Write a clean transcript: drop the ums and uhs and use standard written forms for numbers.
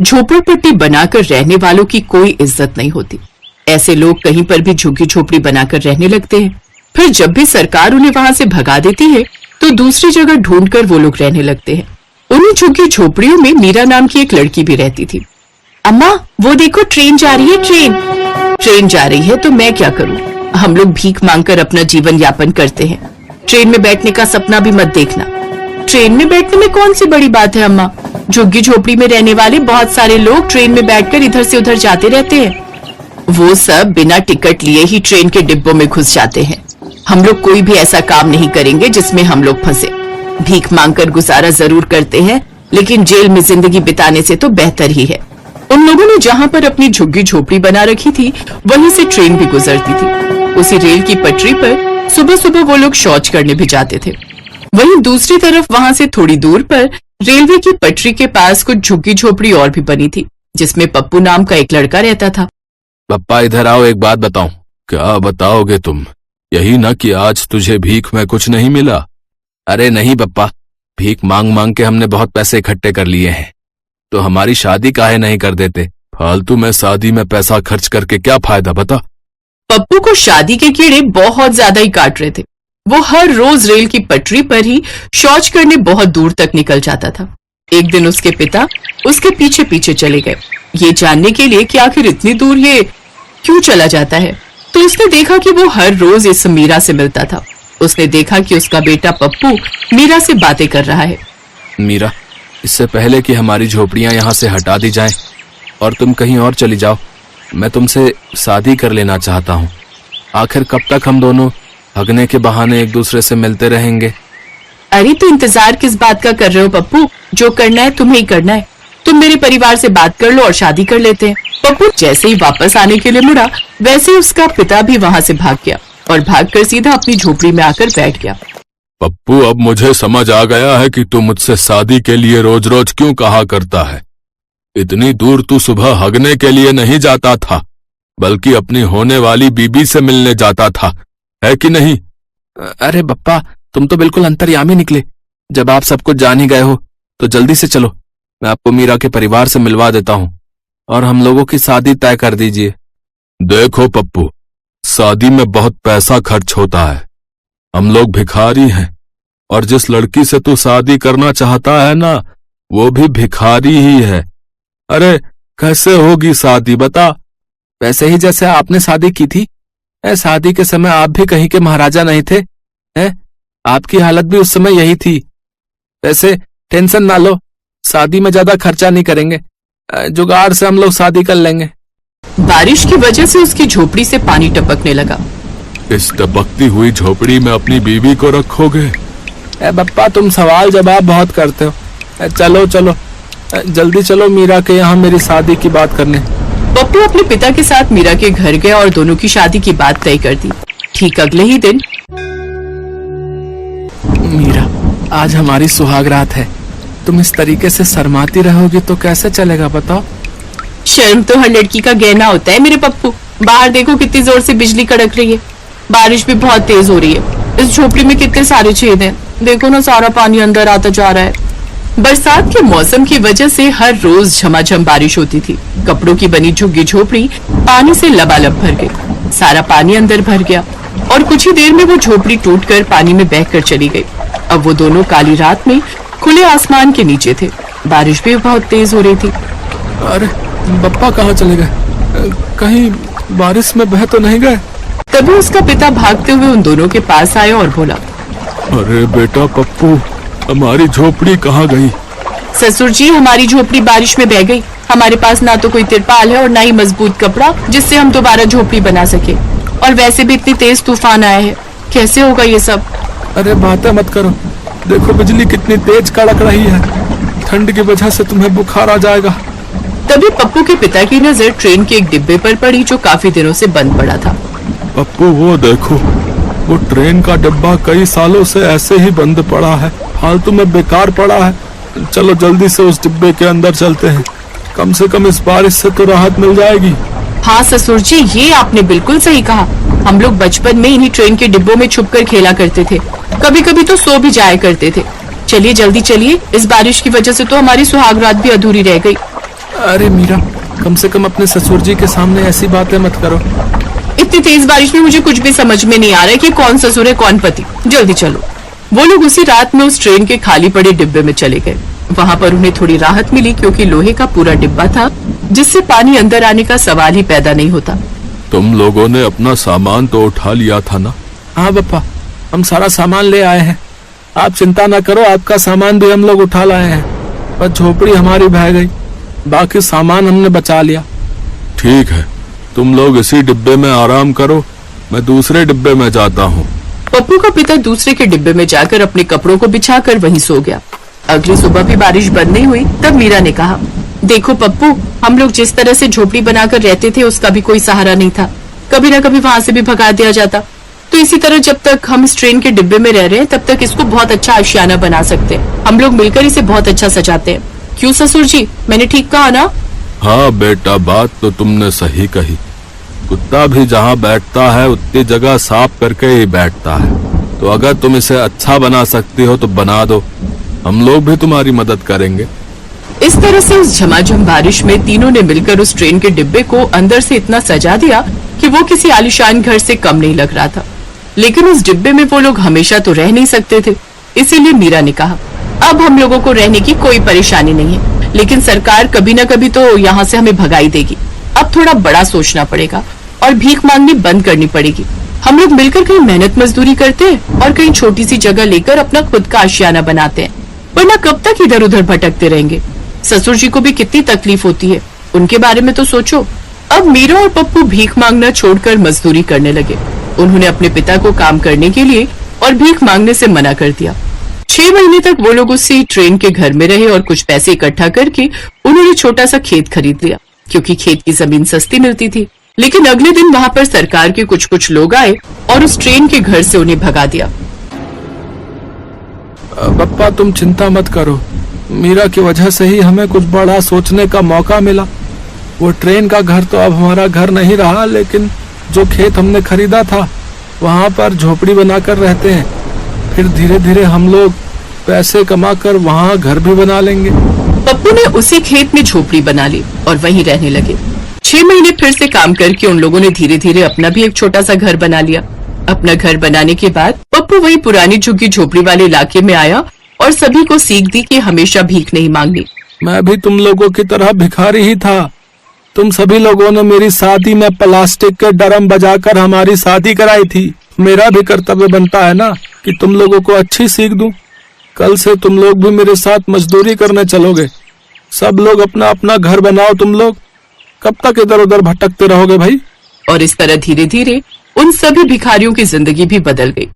झोपड़पट्टी बनाकर रहने वालों की कोई इज्जत नहीं होती। ऐसे लोग कहीं पर भी झुग्गी झोपड़ी बनाकर रहने लगते हैं। फिर जब भी सरकार उन्हें वहां से भगा देती है तो दूसरी जगह ढूंढकर वो लोग रहने लगते हैं। उन्हीं झुग्गी झोपड़ियों में मीरा नाम की एक लड़की भी रहती थी। अम्मा, वो देखो ट्रेन जा रही है। ट्रेन जा रही है तो मैं क्या करूं? हम लोग भीख मांगकर अपना जीवन यापन करते हैं। ट्रेन में बैठने का सपना भी मत देखना। ट्रेन में बैठने में कौन सी बड़ी बात है अम्मा? झुग्गी झोपड़ी में रहने वाले बहुत सारे लोग ट्रेन में बैठकर इधर से उधर जाते रहते हैं। वो सब बिना टिकट लिए ही ट्रेन के डिब्बों में घुस जाते हैं। हम लोग कोई भी ऐसा काम नहीं करेंगे जिसमें हम लोग फंसे। भीख मांगकर गुजारा जरूर करते हैं, लेकिन जेल में जिंदगी बिताने से तो बेहतर ही है। उन लोगों ने जहाँ पर अपनी झुग्गी झोपड़ी बना रखी थी वहीं से ट्रेन भी गुजरती थी। उसी रेल की पटरी पर सुबह सुबह वो लोग शौच करने भी जाते थे। वहीं दूसरी तरफ वहां से थोड़ी दूर पर रेलवे की पटरी के पास कुछ झुग्गी झोपड़ी और भी बनी थी, जिसमें पप्पू नाम का एक लड़का रहता था। पप्पा इधर आओ, एक बात बताऊं। क्या बताओगे तुम? यही ना कि आज तुझे भीख में कुछ नहीं मिला? अरे नहीं पप्पा, भीख मांग मांग के हमने बहुत पैसे इकट्ठे कर लिए हैं, तो हमारी शादी काहे नहीं कर देते? फालतू में शादी में पैसा खर्च करके क्या फायदा बता? पप्पू को शादी के कीड़े बहुत ज्यादा ही काट रहे थे। वो हर रोज रेल की पटरी पर ही शौच करने बहुत दूर तक निकल जाता था। एक दिन उसके पिता उसके पीछे पीछे चले गए, ये जानने के लिए कि आखिर इतनी दूर ये क्यों चला जाता है। तो उसने देखा कि वो हर रोज इस मीरा से मिलता था। उसने देखा कि उसका बेटा पप्पू मीरा से बातें कर रहा है। मीरा, इससे पहले कि हमारी झोपड़ियां यहाँ से हटा दी जाएं और तुम कहीं और चली जाओ, मैं तुमसे शादी कर लेना चाहता हूँ। आखिर कब तक हम दोनों हगने के बहाने एक दूसरे से मिलते रहेंगे? अरे तो इंतजार किस बात का कर रहे हो पप्पू? जो करना है तुम्हें ही करना है। तुम मेरे परिवार से बात कर लो और शादी कर लेते हैं। पप्पू जैसे ही वापस आने के लिए मुड़ा, वैसे ही उसका पिता भी वहां से भाग गया और भागकर सीधा अपनी झोपड़ी में आकर बैठ गया। पप्पू, अब मुझे समझ आ गया है कि तू मुझसे शादी के लिए रोज रोज क्यों कहा करता है। इतनी दूर तू सुबह हगने के लिए नहीं जाता था, बल्कि अपनी होने वाली बीबी से मिलने जाता था, है कि नहीं? अरे बप्पा, तुम तो बिल्कुल अंतर्यामी निकले। जब आप सब कुछ जान ही गए हो तो जल्दी से चलो, मैं आपको मीरा के परिवार से मिलवा देता हूँ और हम लोगों की शादी तय कर दीजिए। देखो पप्पू, शादी में बहुत पैसा खर्च होता है। हम लोग भिखारी हैं और जिस लड़की से तू शादी करना चाहता है ना, वो भी भिखारी ही है। अरे कैसे होगी शादी बता? वैसे ही जैसे आपने शादी की थी। शादी के समय आप भी कहीं के महाराजा नहीं थे हैं? आपकी हालत भी उस समय यही थी। वैसे टेंशन ना लो, शादी में ज्यादा खर्चा नहीं करेंगे, जुगाड़ से हम लोग शादी कर लेंगे। बारिश की वजह से उसकी झोपड़ी से पानी टपकने लगा। इस टपकती हुई झोपड़ी में अपनी बीवी को रखोगे? बप्पा, तुम सवाल जवाब बहुत करते हो। चलो चलो जल्दी चलो मीरा के यहाँ मेरी शादी की बात करने। पप्पू अपने पिता के साथ मीरा के घर गया और दोनों की शादी की बात तय कर दी। ठीक अगले ही दिन, मीरा, आज हमारी सुहाग रात है। तुम इस तरीके से शर्माती रहोगी तो कैसे चलेगा बताओ? शर्म तो हर लड़की का गहना होता है मेरे पप्पू। बाहर देखो कितनी जोर से बिजली कड़क रही है। बारिश भी बहुत तेज हो रही है। इस झोपड़ी में कितने सारे छेद हैं। देखो ना, सारा पानी अंदर आता जा रहा है। बरसात के मौसम की वजह से हर रोज झमाझम बारिश होती थी। कपड़ों की बनी झुग्गी झोपड़ी पानी से लबालब भर गई। सारा पानी अंदर भर गया और कुछ ही देर में वो झोपड़ी टूटकर पानी में बहकर चली गई। अब वो दोनों काली रात में खुले आसमान के नीचे थे। बारिश भी बहुत तेज हो रही थी। अरे बप्पा कहाँ चले गए? कहीं बारिश में बह तो नहीं गए? तभी उसका पिता भागते हुए उन दोनों के पास आया और बोला, अरे बेटा पप्पू, हमारी झोपड़ी कहाँ गई? ससुर जी, हमारी झोपड़ी बारिश में बह गई। हमारे पास ना तो कोई तिरपाल है और ना ही मजबूत कपड़ा जिससे हम दोबारा झोपड़ी बना सके। और वैसे भी इतनी तेज तूफान आया है, कैसे होगा ये सब? अरे बातें मत करो, देखो बिजली कितनी तेज कड़क रही है। ठंड की वजह से तुम्हें बुखार आ जाएगा। तभी पप्पू के पिता की नजर ट्रेन के एक डिब्बे पर पड़ी जो काफी दिनों से बंद पड़ा था। पप्पू, वो देखो, वो ट्रेन का डिब्बा कई सालों से ऐसे ही बंद पड़ा है, फालतू में बेकार पड़ा है। चलो जल्दी से उस डिब्बे के अंदर चलते हैं, कम से कम इस बारिश से तो राहत मिल जाएगी। हाँ ससुर जी, ये आपने बिल्कुल सही कहा। हम लोग बचपन में इन्हीं ट्रेन के डिब्बों में छुपकर खेला करते थे। कभी कभी तो सो भी जाया करते थे। चलिए जल्दी चलिए, इस बारिश की वजह से तो हमारी सुहाग रात भी अधूरी रह गई। अरे मीरा, कम से कम अपने ससुर जी के सामने ऐसी बातें मत करो। इतनी तेज बारिश में मुझे कुछ भी समझ में नहीं आ रहा है कि कौन ससुर है कौन पति। जल्दी चलो। वो लोग उसी रात में उस ट्रेन के खाली पड़े डिब्बे में चले गए। वहाँ पर उन्हें थोड़ी राहत मिली क्योंकि लोहे का पूरा डिब्बा था जिससे पानी अंदर आने का सवाल ही पैदा नहीं होता। तुम लोगों ने अपना सामान तो उठा लिया था ना? हाँ पप्पा, हम सारा सामान ले आए हैं। आप चिंता ना करो, आपका सामान भी हम लोग उठा लाए हैं। पर झोपड़ी हमारी बह गई, बाकी सामान हमने बचा लिया। ठीक है, तुम लोग इसी डिब्बे में आराम करो, मैं दूसरे डिब्बे में जाता हूँ। पप्पू का पिता दूसरे के डिब्बे में जाकर अपने कपड़ों को बिछाकर वहीं सो गया। अगली सुबह भी बारिश बंद नहीं हुई। तब मीरा ने कहा, देखो पप्पू, हम लोग जिस तरह से झोपड़ी बनाकर रहते थे उसका भी कोई सहारा नहीं था। कभी ना कभी वहाँ से भी भगा दिया जाता। तो इसी तरह जब तक हम इस ट्रेन के डिब्बे में रह रहे हैं तब तक इसको बहुत अच्छा आशियाना बना सकते हैं। हम लोग मिलकर इसे बहुत अच्छा सजाते हैं। क्यों ससुर जी, मैंने ठीक कहा ना? हाँ बेटा, बात तो तुमने सही कही। कुत्ता भी जहाँ बैठता है उतनी जगह साफ करके ही बैठता है। तो अगर तुम इसे अच्छा बना सकती हो तो बना दो, हम लोग भी तुम्हारी मदद करेंगे। इस तरह से उस झमाझम बारिश में तीनों ने मिलकर उस ट्रेन के डिब्बे को अंदर से इतना सजा दिया कि वो किसी आलीशान घर से कम नहीं लग रहा था। लेकिन उस डिब्बे में वो लोग हमेशा तो रह नहीं सकते थे। इसीलिए मीरा ने कहा, अब हम लोगों को रहने की कोई परेशानी नहीं है, लेकिन सरकार कभी न कभी तो यहाँ से हमें भगाई देगी। अब थोड़ा बड़ा सोचना पड़ेगा और भीख मांगनी बंद करनी पड़ेगी। हम लोग मिलकर कहीं मेहनत मजदूरी करते हैं और कहीं छोटी सी जगह लेकर अपना खुद का आशियाना बनाते हैं, वरना कब तक इधर उधर भटकते रहेंगे। ससुर जी को भी कितनी तकलीफ होती है, उनके बारे में तो सोचो। अब मीरा और पप्पू भीख मांगना छोड़कर मजदूरी करने लगे। उन्होंने अपने पिता को काम करने के लिए और भीख मांगने से मना कर दिया। 6 महीने तक वो लोग उसी ट्रेन के घर में रहे और कुछ पैसे इकट्ठा करके उन्होंने छोटा सा खेत खरीद लिया, क्योंकि खेत की जमीन सस्ती मिलती थी। लेकिन अगले दिन वहाँ पर सरकार के कुछ लोग आए और उस ट्रेन के घर से उन्हें भगा दिया। पप्पा, तुम चिंता मत करो, मीरा की वजह से ही हमें कुछ बड़ा सोचने का मौका मिला। वो ट्रेन का घर तो अब हमारा घर नहीं रहा, लेकिन जो खेत हमने खरीदा था वहाँ पर झोपड़ी बनाकर रहते हैं। फिर धीरे धीरे हम लोग पैसे कमाकर वहाँ घर भी बना लेंगे। पप्पू ने उसी खेत में झोपड़ी बना ली और वहीं रहने लगे। 6 महीने फिर से काम करके उन लोगों ने धीरे धीरे अपना भी एक छोटा सा घर बना लिया। अपना घर बनाने के बाद पप्पू वही पुरानी झुग्गी झोपड़ी वाले इलाके में आया और सभी को सीख दी कि हमेशा भीख नहीं मांगनी। मैं भी तुम लोगों की तरह भिखारी ही था। तुम सभी लोगों ने मेरी शादी में प्लास्टिक के ड्रम बजाकर हमारी शादी कराई थी। मेरा भी कर्तव्य बनता है ना कि तुम लोगों को अच्छी सीख दूं। कल से तुम लोग भी मेरे साथ मजदूरी करने चलोगे। सब लोग अपना अपना घर बनाओ। तुम लोग कब तक इधर उधर भटकते रहोगे भाई? और इस तरह धीरे धीरे उन सभी भिखारियों की जिंदगी भी बदल गई।